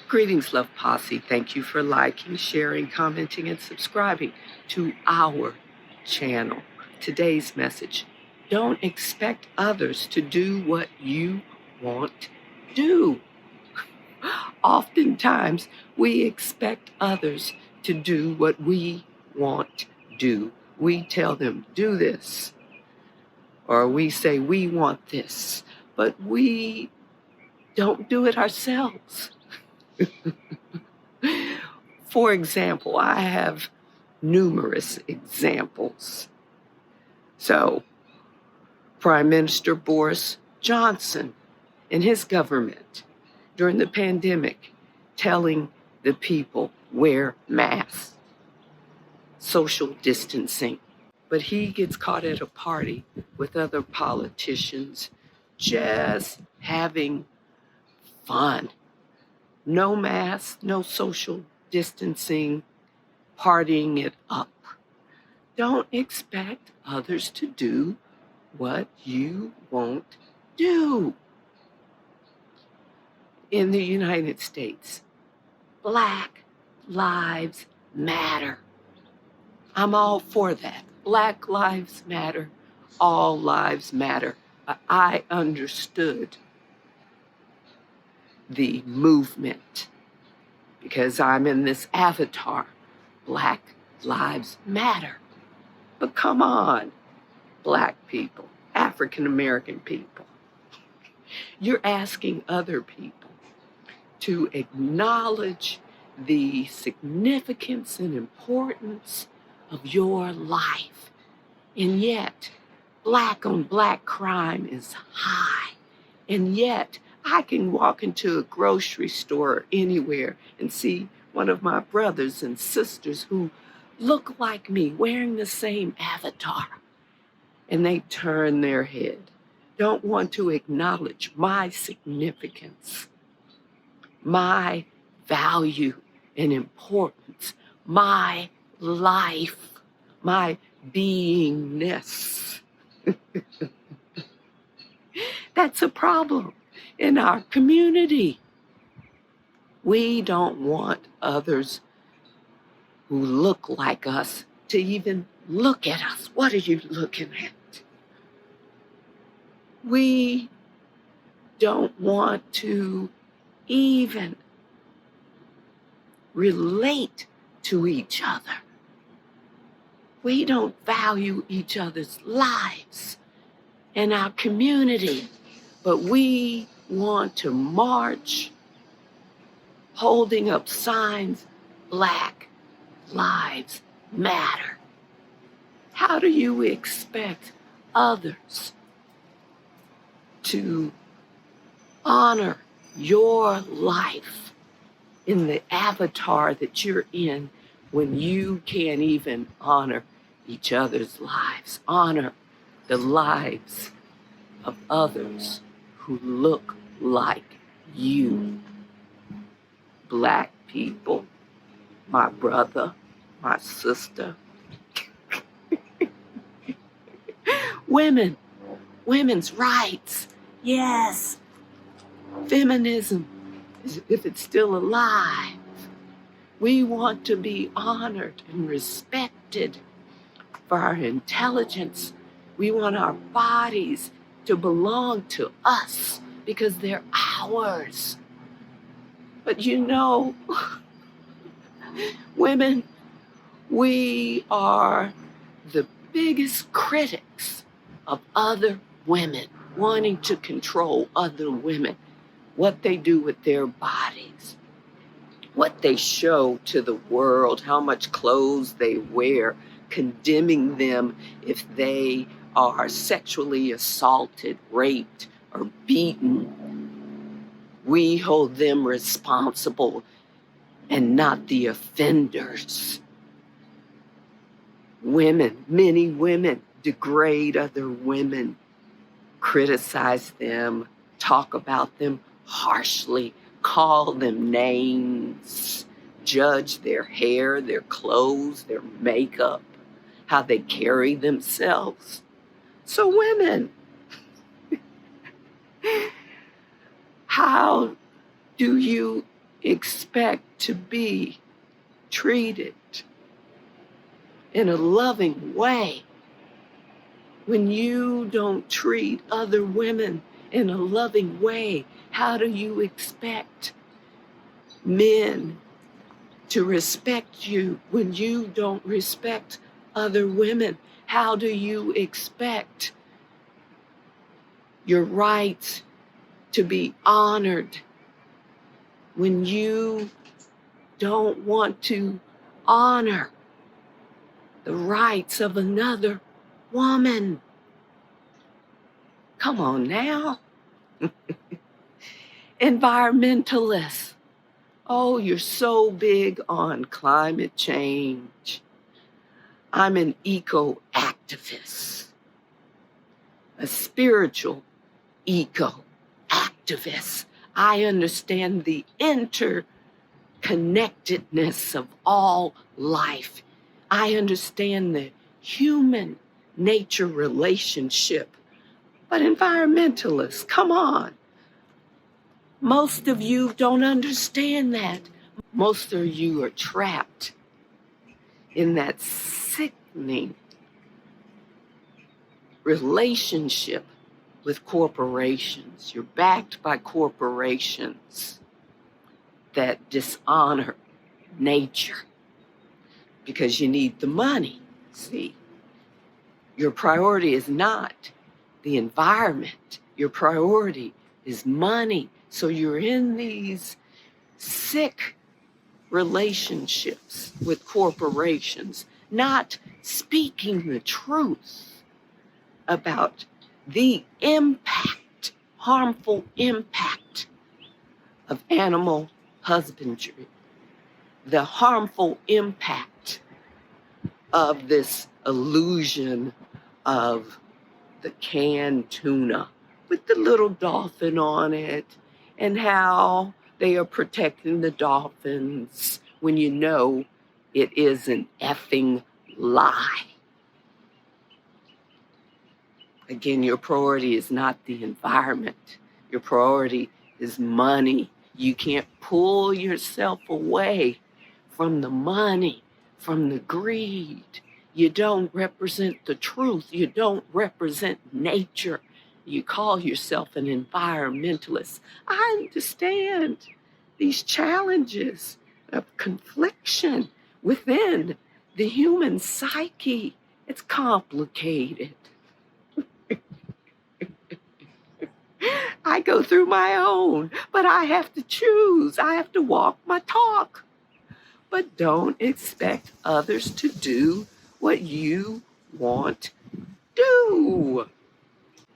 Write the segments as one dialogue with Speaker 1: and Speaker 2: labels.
Speaker 1: Greetings, Love Posse. Thank you for liking, sharing, commenting, and subscribing to our channel. Today's message: don't expect others to do what you want to do. Oftentimes, we expect others to do what we want to do. We tell them, do this, or we say we want this, but we don't do it ourselves. For example, I have numerous examples. So, Prime Minister Boris Johnson and his government during the pandemic telling the people wear masks, social distancing. But he gets caught at a party with other politicians just having fun. No mask, no social distancing, partying it up. Don't expect others to do what you won't do. In the United States, Black Lives Matter. I'm all for that. Black Lives Matter, all lives matter. I understood the movement because I'm in this avatar. Black Lives Matter. But come on, Black people, African American people. You're asking other people to acknowledge the significance and importance of your life. And yet, Black on Black crime is high. And yet, I can walk into a grocery store or anywhere and see one of my brothers and sisters who look like me wearing the same avatar. And they turn their head, don't want to acknowledge my significance, my value and importance, my life, my beingness. That's a problem in our community. We don't want others who look like us to even look at us. What are you looking at? We don't want to even relate to each other. We don't value each other's lives and our community, but we want to march holding up signs, Black Lives Matter. How do you expect others to honor your life in the avatar that you're in when you can't even honor each other's lives, honor the lives of others who look like you? Black people, my brother, my sister. Women's rights, yes. Feminism, if it's still alive. We want to be honored and respected for our intelligence. We want our bodies to belong to us because they're ours. But you know, women, we are the biggest critics of other women, wanting to control other women, what they do with their bodies, what they show to the world, how much clothes they wear, condemning them if they are sexually assaulted, raped, or beaten. We hold them responsible and not the offenders. Women, many women degrade other women, criticize them, talk about them harshly, call them names, judge their hair, their clothes, their makeup, how they carry themselves. So women, how do you expect to be treated in a loving way when you don't treat other women in a loving way? How do you expect men to respect you when you don't respect other women? How do you expect your rights to be honored when you don't want to honor the rights of another woman? Come on now. Environmentalists. Oh, you're so big on climate change. I'm an eco-activist, a spiritual eco-activist. I understand the interconnectedness of all life. I understand the human nature relationship. But environmentalists, come on. Most of you don't understand that. Most of you are trapped in that sickening relationship with corporations. You're backed by corporations that dishonor nature because you need the money. See, your priority is not the environment. Your priority is money. So you're in these sick relationships with corporations, not speaking the truth about the impact, harmful impact of animal husbandry, the harmful impact of this illusion of the canned tuna with the little dolphin on it, and how they are protecting the dolphins when you know it is an effing lie. Again, your priority is not the environment. Your priority is money. You can't pull yourself away from the money, from the greed. You don't represent the truth. You don't represent nature. You call yourself an environmentalist. I understand these challenges of confliction within the human psyche. It's complicated. I go through my own, but I have to choose. I have to walk my talk. But don't expect others to do what you want to do.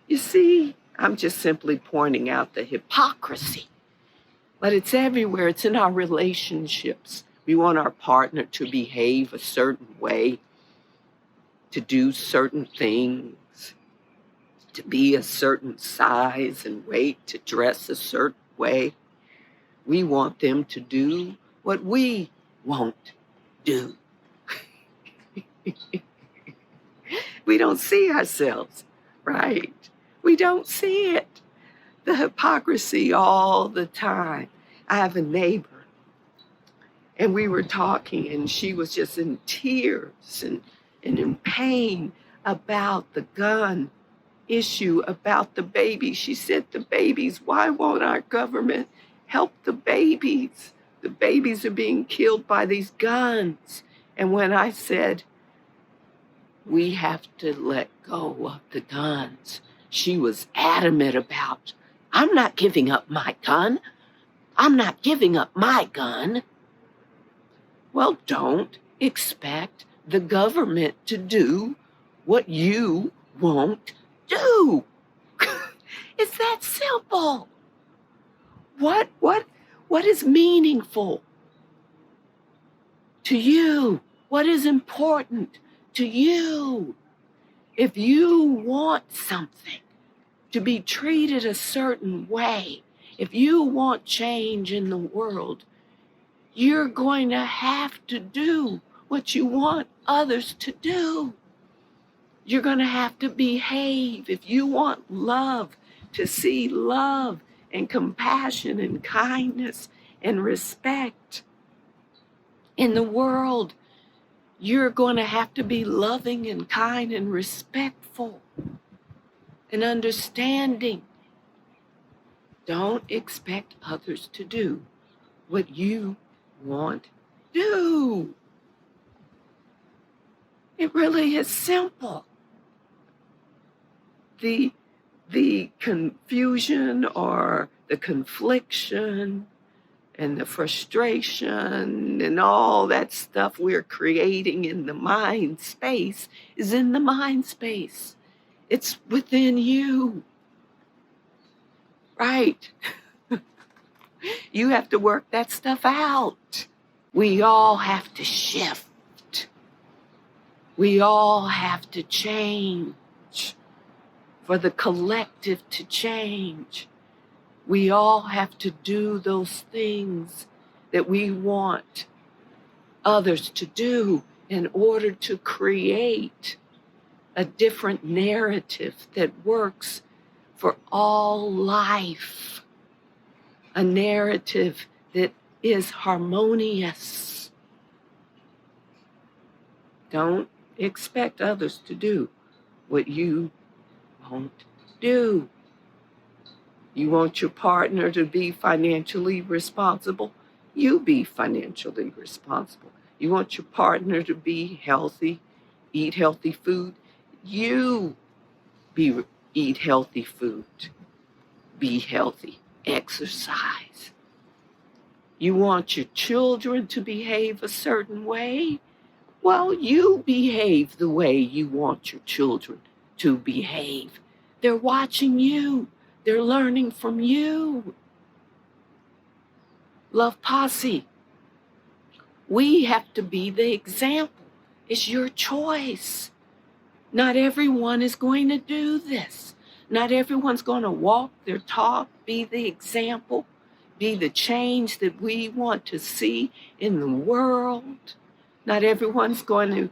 Speaker 1: You see, I'm just simply pointing out the hypocrisy. But it's everywhere. It's in our relationships. We want our partner to behave a certain way, to do certain things, to be a certain size and weight, to dress a certain way. We want them to do what we won't do. We don't see ourselves, right? We don't see it. The hypocrisy all the time. I have a neighbor, and we were talking, and she was just in tears and in pain about the gun issue, about the babies. She said, the babies, why won't our government help the babies? The babies are being killed by these guns. And when I said, we have to let go of the guns, she was adamant about, I'm not giving up my gun. I'm not giving up my gun. Well, don't expect the government to do what you won't do. It's that simple. What is meaningful to you? What is important to you? If you want something to be treated a certain way, if you want change in the world, you're going to have to do what you want others to do. You're going to have to behave. If you want love, to see love and compassion and kindness and respect. In the world, you're going to have to be loving and kind and respectful and understanding. Don't expect others to do what you want to do. It really is simple. The confusion or the confliction and the frustration and all that stuff we're creating in the mind space is in the mind space. It's within you. Right? You have to work that stuff out. We all have to shift. We all have to change for the collective to change. We all have to do those things that we want others to do in order to create a different narrative that works for all life. A narrative that is harmonious. Don't expect others to do what you won't do. You want your partner to be financially responsible? You be financially responsible. You want your partner to be healthy, eat healthy food? You eat healthy food. Be healthy. Exercise. You want your children to behave a certain way? Well, you behave the way you want your children to behave. They're watching you. They're learning from you. Love Posse. We have to be the example. It's your choice. Not everyone is going to do this. Not everyone's going to walk their talk, be the example, be the change that we want to see in the world. Not everyone's going to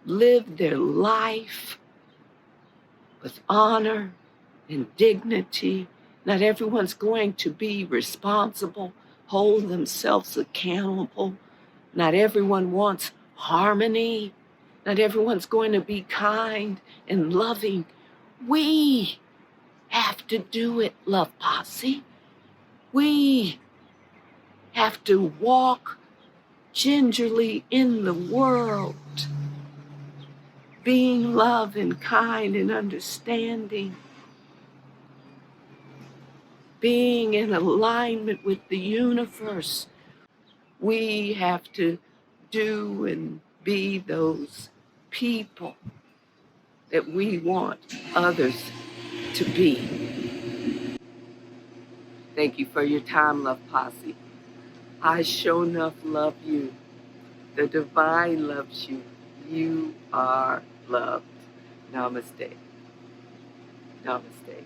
Speaker 1: live their life with honor and dignity. Not everyone's going to be responsible, hold themselves accountable. Not everyone wants harmony. Not everyone's going to be kind and loving. We have to do it, Love Posse. We have to walk gingerly in the world, being love and kind and understanding, being in alignment with the universe. We have to do and be those people that we want others to be. Thank you for your time, Love Posse. I sure enough love you. The divine loves you. You are loved. Namaste. Namaste.